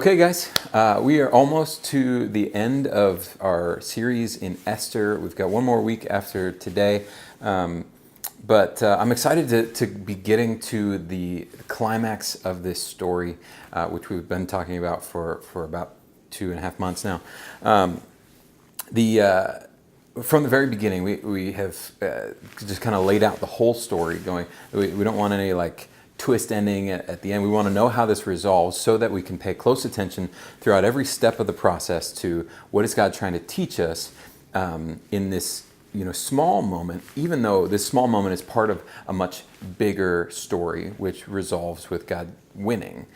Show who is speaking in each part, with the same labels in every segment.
Speaker 1: Okay, guys, we are almost to the end of our series in Esther. We've got one more week after today, but I'm excited to be getting to the climax of this story, which we've been talking about for about 2.5 months now. From the very beginning, we have just kind of laid out the whole story. We don't want any twist ending at the end. We want to know how this resolves so that we can pay close attention throughout every step of the process to what is God trying to teach us in this small moment, even though this small moment is part of a much bigger story which resolves with God winning.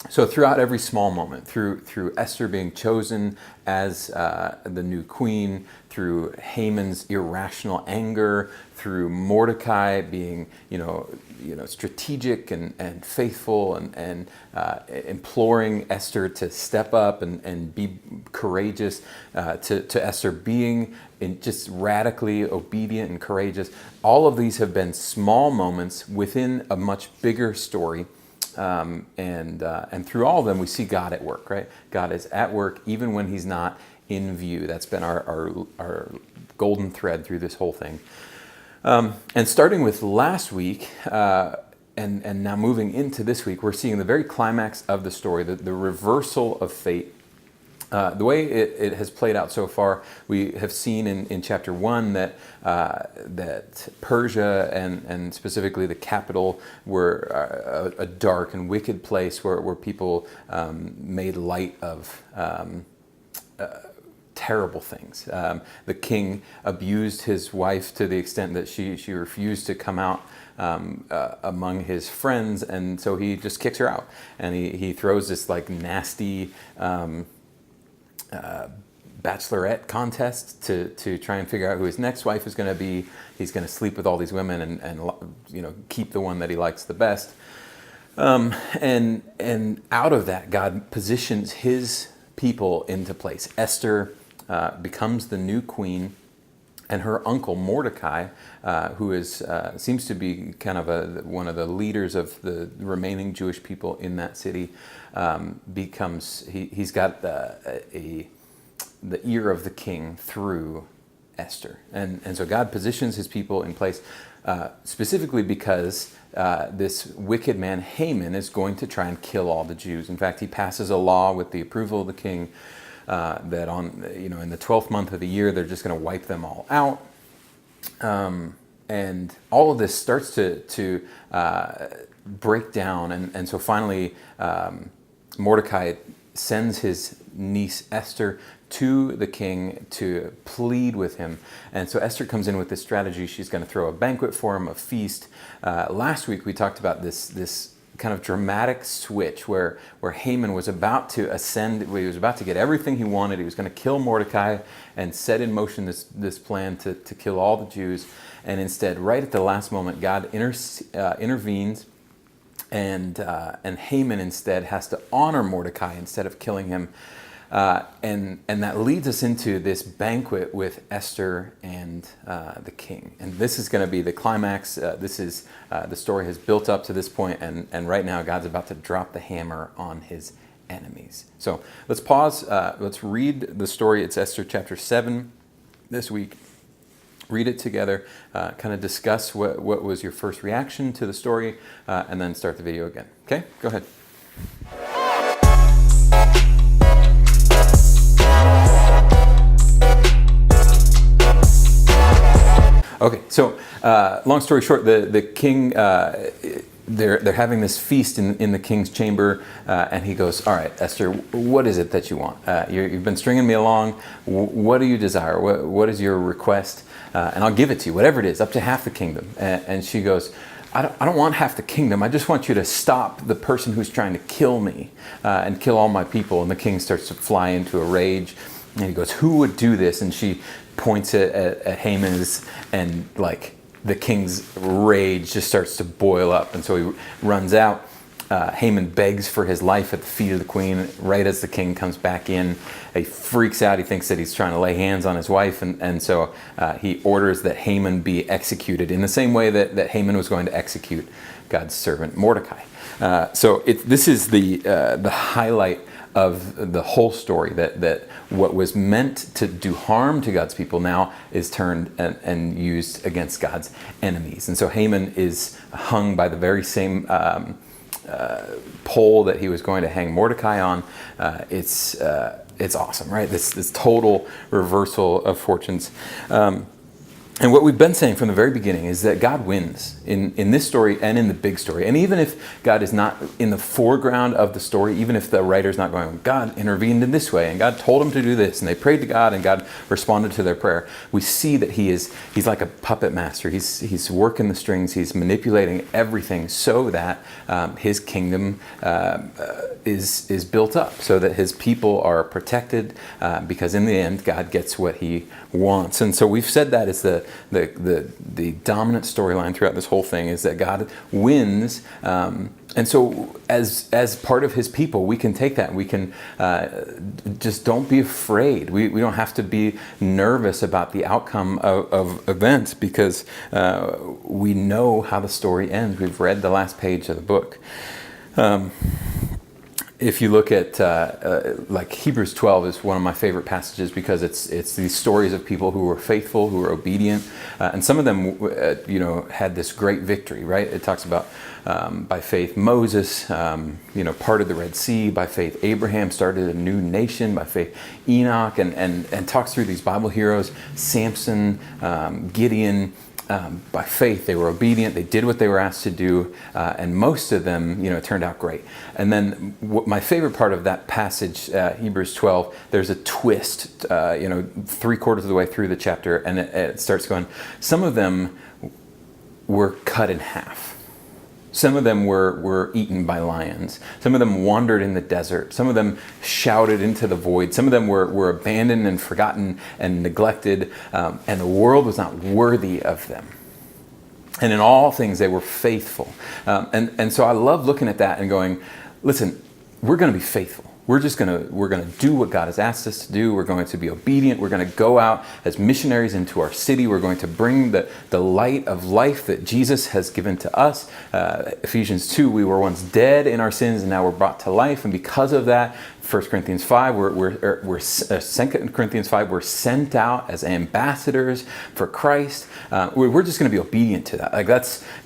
Speaker 1: So throughout every small moment, through Esther being chosen as the new queen, through Haman's irrational anger, through Mordecai being strategic and faithful and imploring Esther to step up and be courageous, to Esther being just radically obedient and courageous. All of these have been small moments within a much bigger story. And through all of them, we see God at work, right? God is at work even when he's not in view. That's been our golden thread through this whole thing. And starting with last week, and now moving into this week, we're seeing the very climax of the story, the reversal of fate. The way it has played out so far, we have seen in chapter 1 that Persia and specifically the capital were a dark and wicked place where people made light of terrible things. The king abused his wife to the extent that she refused to come out among his friends, and so he just kicks her out. And he throws this nasty bachelorette contest to try and figure out who his next wife is going to be. He's going to sleep with all these women and keep the one that he likes the best. And out of that, God positions his people into place. Esther becomes the new queen, and her uncle Mordecai, who seems to be kind of one of the leaders of the remaining Jewish people in that city, he's got the ear of the king through Esther, and so God positions his people in place specifically because this wicked man Haman is going to try and kill all the Jews. In fact, he passes a law with the approval of the king that in the 12th month of the year they're just going to wipe them all out, and all of this starts to break down, and so finally Mordecai sends his niece Esther to the king to plead with him. And so Esther comes in with this strategy. She's going to throw a banquet for him, a feast. Last week we talked about this kind of dramatic switch where Haman was about to ascend. He was about to get everything he wanted. He was going to kill Mordecai and set in motion this plan to kill all the Jews. And instead, right at the last moment, God intervenes, and Haman instead has to honor Mordecai instead of killing him. And that leads us into this banquet with Esther and the king. And this is going to be the climax. The story has built up to this point, and right now God's about to drop the hammer on his enemies. So let's pause. Let's read the story. It's Esther chapter 7 this week. Read it together, kind of discuss what was your first reaction to the story, and then start the video again. Okay, go ahead. Okay, so long story short, the king, they're having this feast in the king's chamber, and he goes, "All right, Esther, what is it that you want? You've been stringing me along. What do you desire? What is your request? And I'll give it to you, whatever it is, up to half the kingdom." And she goes, I don't want half the kingdom. I just want you to stop the person who's trying to kill me and kill all my people. And the king starts to fly into a rage, and he goes, "Who would do this?" And she points at Haman's, and the king's rage just starts to boil up, and so he runs out. Haman begs for his life at the feet of the queen right as the king comes back in. He freaks out. He thinks that he's trying to lay hands on his wife, and so he orders that Haman be executed in the same way that Haman was going to execute God's servant Mordecai. This is the highlight of the whole story, that what was meant to do harm to God's people now is turned and used against God's enemies. And so Haman is hung by the very same pole that he was going to hang Mordecai on. It's awesome, right? This total reversal of fortunes. And what we've been saying from the very beginning is that God wins in this story and in the big story. And even if God is not in the foreground of the story, even if the writer's not going, God intervened in this way, and God told him to do this, and they prayed to God, and God responded to their prayer, we see that he's like a puppet master. He's working the strings. He's manipulating everything so that his kingdom is built up, so that his people are protected, because in the end, God gets what he wants. And so we've said that is the dominant storyline throughout this whole thing, is that God wins. And so as part of his people, we can take that. We can just don't be afraid. We don't have to be nervous about the outcome of events, because we know how the story ends. We've read the last page of the book. If you look at like Hebrews 12 is one of my favorite passages, because it's these stories of people who were faithful, who were obedient, and some of them had this great victory, right? It talks about by faith Moses parted the Red Sea, by faith Abraham started a new nation, by faith Enoch, and talks through these Bible heroes, Samson, Gideon. By faith, they were obedient. They did what they were asked to do, and most of them, turned out great. And then, my favorite part of that passage, Hebrews 12, there's a twist. 3/4 of the way through the chapter, and it starts going. Some of them were cut in half. Some of them were eaten by lions. Some of them wandered in the desert. Some of them shouted into the void. Some of them were abandoned and forgotten and neglected, and the world was not worthy of them. And in all things, they were faithful. And so I love looking at that and going, listen, we're going to be faithful. We're going to do what God has asked us to do. We're going to be obedient. We're going to go out as missionaries into our city. We're going to bring the light of life that Jesus has given to us. Ephesians 2, we were once dead in our sins, and now we're brought to life. And because of that, 1 Corinthians 5, 2 Corinthians 5, we're sent out as ambassadors for Christ. We're just going to be obedient to that. Like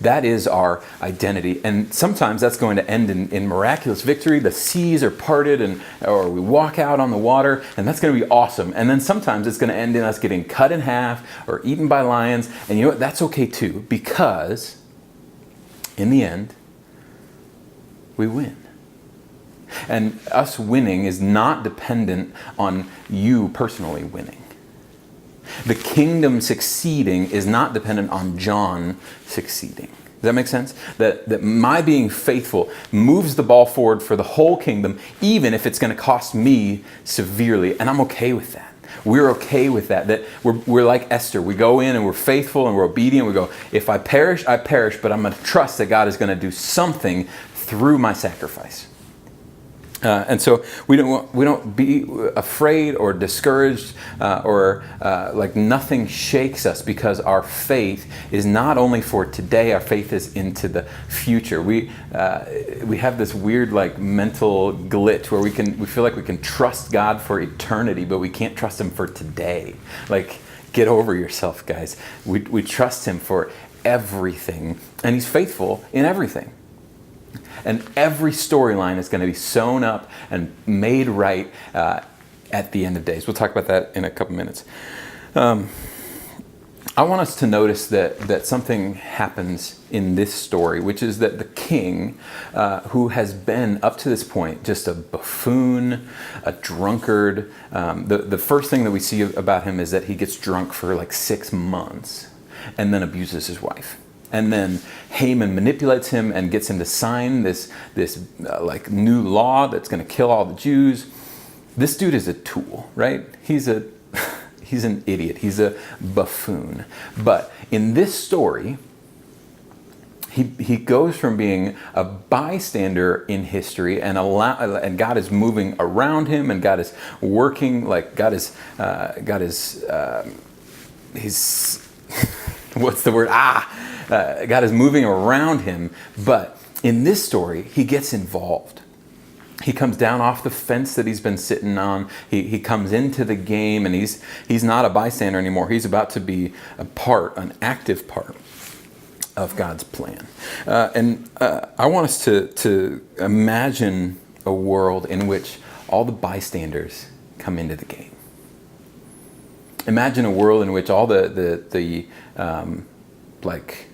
Speaker 1: that is our identity. And sometimes that's going to end in miraculous victory. The seas are parted, or we walk out on the water, and that's going to be awesome. And then sometimes it's going to end in us getting cut in half or eaten by lions. And you know what? That's okay too, because in the end, we win. And us winning is not dependent on you personally winning. The kingdom succeeding is not dependent on John succeeding. Does that make sense? That my being faithful moves the ball forward for the whole kingdom, even if it's going to cost me severely. And I'm okay with that. We're okay with that. That we're like Esther. We go in and we're faithful and we're obedient. We go, if I perish, I perish, but I'm going to trust that God is going to do something through my sacrifice. And so we don't be afraid or discouraged or like nothing shakes us, because our faith is not only for today. Our faith is into the future. We have this weird like mental glitch where we feel like we can trust God for eternity, but we can't trust Him for today. Like, get over yourself, guys. We trust Him for everything, and He's faithful in everything. And every storyline is going to be sewn up and made right at the end of days. We'll talk about that in a couple minutes. I want us to notice that something happens in this story, which is that the king, who has been up to this point just a buffoon, a drunkard, the first thing that we see about him is that he gets drunk for like 6 months and then abuses his wife. And then Haman manipulates him and gets him to sign this like new law that's going to kill all the Jews. This dude is a tool, right? He's an idiot. He's a buffoon. But in this story, he goes from being a bystander in history, and God is moving around him, and God is working, like God is he's what's the word? God is moving around him. But in this story, he gets involved. He comes down off the fence that he's been sitting on. He comes into the game, and he's not a bystander anymore. He's about to be an active part of God's plan. I want us to imagine a world in which all the bystanders come into the game. Imagine a world in which all the like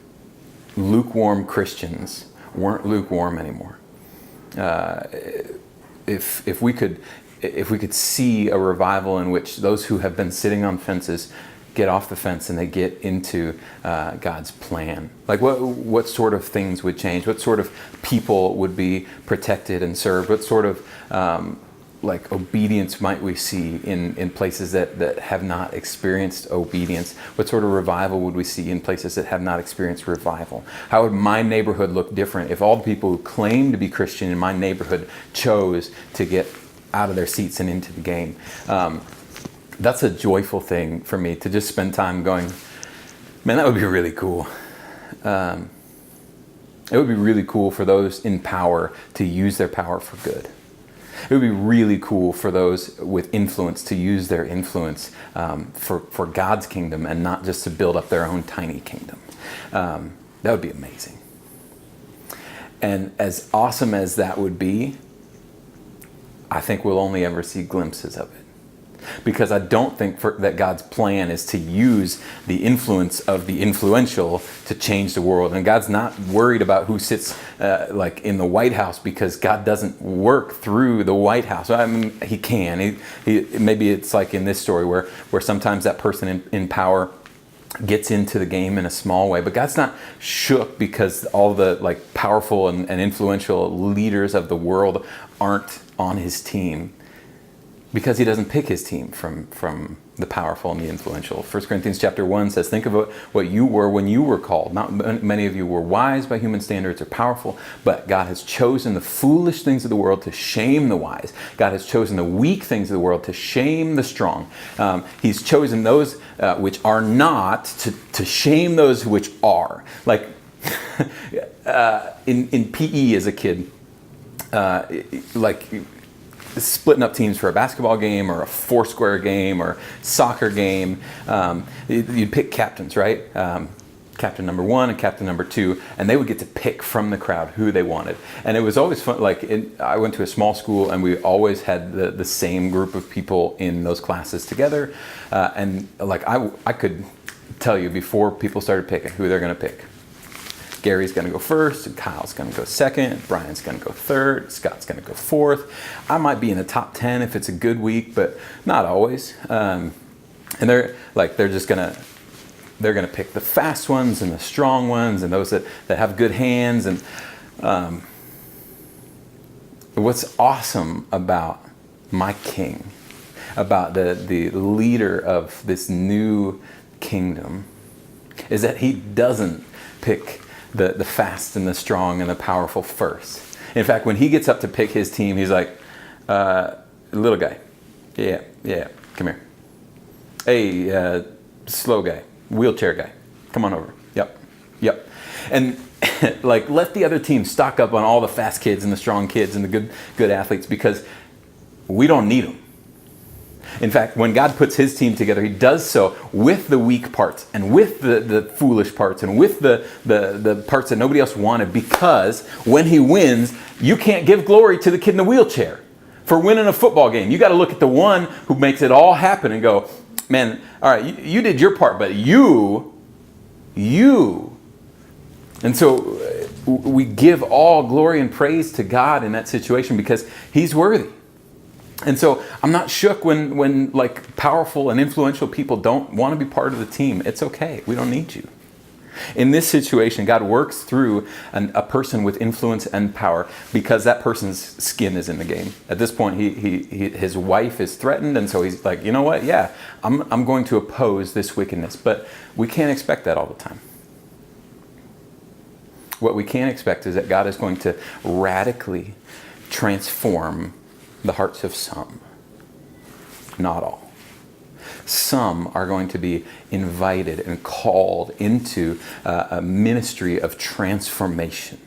Speaker 1: lukewarm Christians weren't lukewarm anymore. If we could see a revival in which those who have been sitting on fences get off the fence and they get into God's plan, like what sort of things would change? What sort of people would be protected and served? What sort of like obedience might we see in places that have not experienced obedience? What sort of revival would we see in places that have not experienced revival? How would my neighborhood look different if all the people who claim to be Christian in my neighborhood chose to get out of their seats and into the game? That's a joyful thing for me, to just spend time going, man, that would be really cool. It would be really cool for those in power to use their power for good. It would be really cool for those with influence to use their influence for God's kingdom, and not just to build up their own tiny kingdom. That would be amazing. And as awesome as that would be, I think we'll only ever see glimpses of it. Because I don't think that God's plan is to use the influence of the influential to change the world. And God's not worried about who sits like in the White House, because God doesn't work through the White House. I mean, he can. Maybe it's like in this story where sometimes that person in power gets into the game in a small way. But God's not shook because all the like powerful and influential leaders of the world aren't on his team. Because he doesn't pick his team from the powerful and the influential. 1 Corinthians chapter 1 says, think about what you were when you were called. Not many of you were wise by human standards or powerful, but God has chosen the foolish things of the world to shame the wise. God has chosen the weak things of the world to shame the strong. He's chosen those which are not to shame those which are. Like in PE as a kid, like splitting up teams for a basketball game or a foursquare game or soccer game, you'd pick captains, right? Captain number 1 and captain number 2, and they would get to pick from the crowd who they wanted. And it was always fun. Like I went to a small school, and we always had the same group of people in those classes together. And like I could tell you before people started picking who they're going to pick. Gary's going to go first, and Kyle's going to go second, Brian's going to go third, Scott's going to go fourth. I might be in the top 10 if it's a good week, but not always. And they're just going to pick the fast ones and the strong ones and those that have good hands. And what's awesome about my king, about the leader of this new kingdom, is that he doesn't pick the fast and the strong and the powerful first. In fact, when he gets up to pick his team, he's like, little guy, yeah, come here. Hey, slow guy, wheelchair guy, come on over. Yep. And like, let the other team stock up on all the fast kids and the strong kids and the good athletes, because we don't need them. In fact, when God puts his team together, he does so with the weak parts and with the foolish parts and with the parts that nobody else wanted, because when he wins, you can't give glory to the kid in the wheelchair for winning a football game. You got to look at the one who makes it all happen and go, man, all right, you did your part, but you. And so we give all glory and praise to God in that situation because he's worthy. And so I'm not shook when like powerful and influential people don't want to be part of the team. It's okay. We don't need you. In this situation, God works through a person with influence and power because that person's skin is in the game. At this point, his wife is threatened, and so he's like, you know what? Yeah, I'm going to oppose this wickedness. But we can't expect that all the time. What we can expect is that God is going to radically transform the hearts of some, not all. Some are going to be invited and called into a ministry of transformation,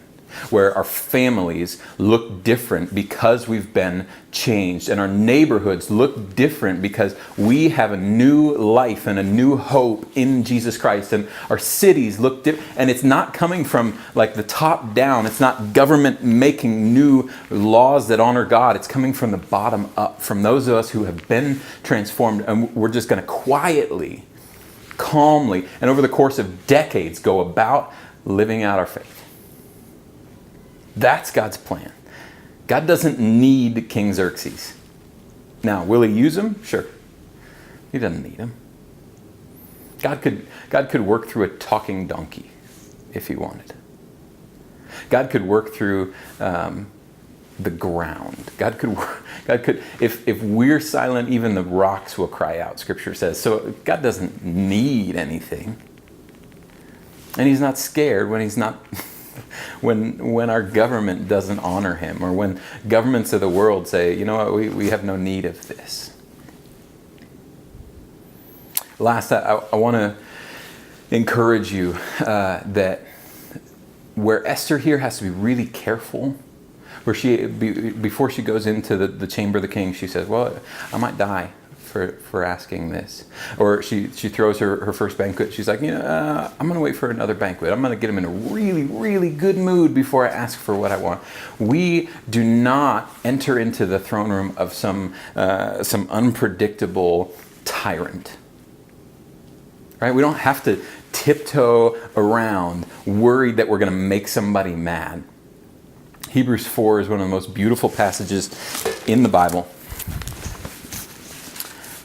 Speaker 1: where our families look different because we've been changed, and our neighborhoods look different because we have a new life and a new hope in Jesus Christ, and our cities look different. And it's not coming from like the top down. It's not government making new laws that honor God. It's coming from the bottom up, from those of us who have been transformed, and we're just going to quietly, calmly, and over the course of decades go about living out our faith. That's God's plan. God doesn't need King Xerxes. Now, will he use him? Sure. He doesn't need him. God could work through a talking donkey if he wanted. God could work through the ground. God could. If we're silent, even the rocks will cry out, Scripture says. So God doesn't need anything. And he's not scared when he's not... When our government doesn't honor him, or when governments of the world say, you know what, we have no need of this. Last, I want to encourage you that where Esther here has to be really careful, where before she goes into the chamber of the king, she says, well, I might die for asking this. Or she throws her first banquet. She's like, I'm going to wait for another banquet. I'm going to get him in a really, really good mood before I ask for what I want. We do not enter into the throne room of some unpredictable tyrant. Right? We don't have to tiptoe around worried that we're going to make somebody mad. Hebrews 4 is one of the most beautiful passages in the Bible.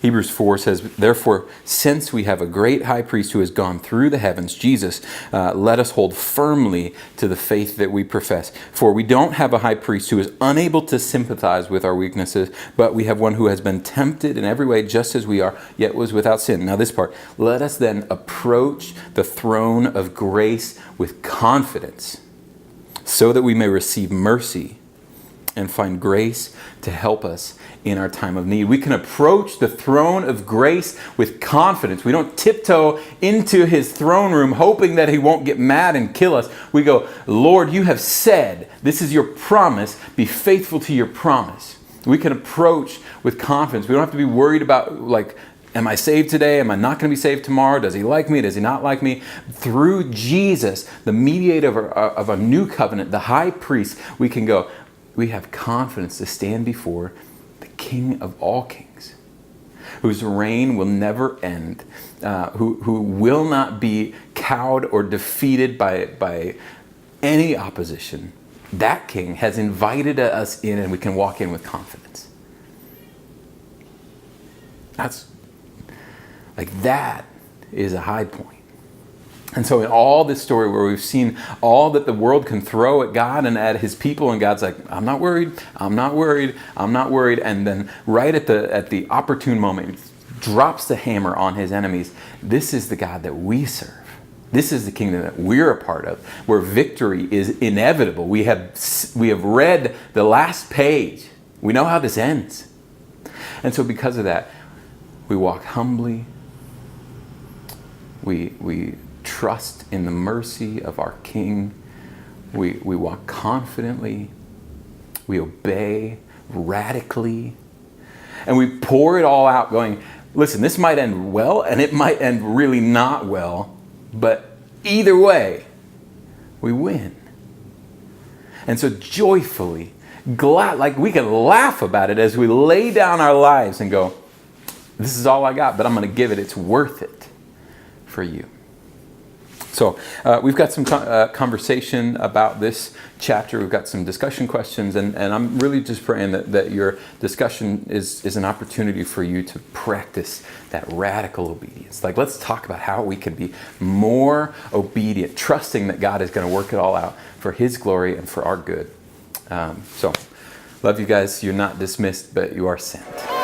Speaker 1: Hebrews 4 says, therefore, since we have a great high priest who has gone through the heavens, Jesus, let us hold firmly to the faith that we profess. For we don't have a high priest who is unable to sympathize with our weaknesses, but we have one who has been tempted in every way just as we are, yet was without sin. Now this part, let us then approach the throne of grace with confidence, so that we may receive mercy and find grace to help us in our time of need. We can approach the throne of grace with confidence. We don't tiptoe into his throne room hoping that he won't get mad and kill us. We go, Lord, you have said, this is your promise. Be faithful to your promise. We can approach with confidence. We don't have to be worried about, like, am I saved today? Am I not going to be saved tomorrow? Does he like me? Does he not like me? Through Jesus, the mediator of a new covenant, the high priest, we can go, we have confidence to stand before the King of all kings, whose reign will never end, who will not be cowed or defeated by any opposition. That King has invited us in, and we can walk in with confidence. That is a high point. And so in all this story where we've seen all that the world can throw at God and at his people, and God's like, I'm not worried, I'm not worried, I'm not worried. And then right at the opportune moment, he drops the hammer on his enemies. This is the God that we serve. This is the kingdom that we're a part of, where victory is inevitable. We have read the last page. We know how this ends. And so because of that, we walk humbly. We trust in the mercy of our King. We walk confidently. We obey radically. And we pour it all out going, listen, this might end well and it might end really not well, but either way, we win. And so joyfully, glad, like we can laugh about it as we lay down our lives and go, this is all I got, but I'm going to give it. It's worth it for you. So we've got some conversation about this chapter. We've got some discussion questions, and I'm really just praying that your discussion is an opportunity for you to practice that radical obedience. Like, let's talk about how we can be more obedient, trusting that God is going to work it all out for his glory and for our good. So love you guys. You're not dismissed, but you are sent.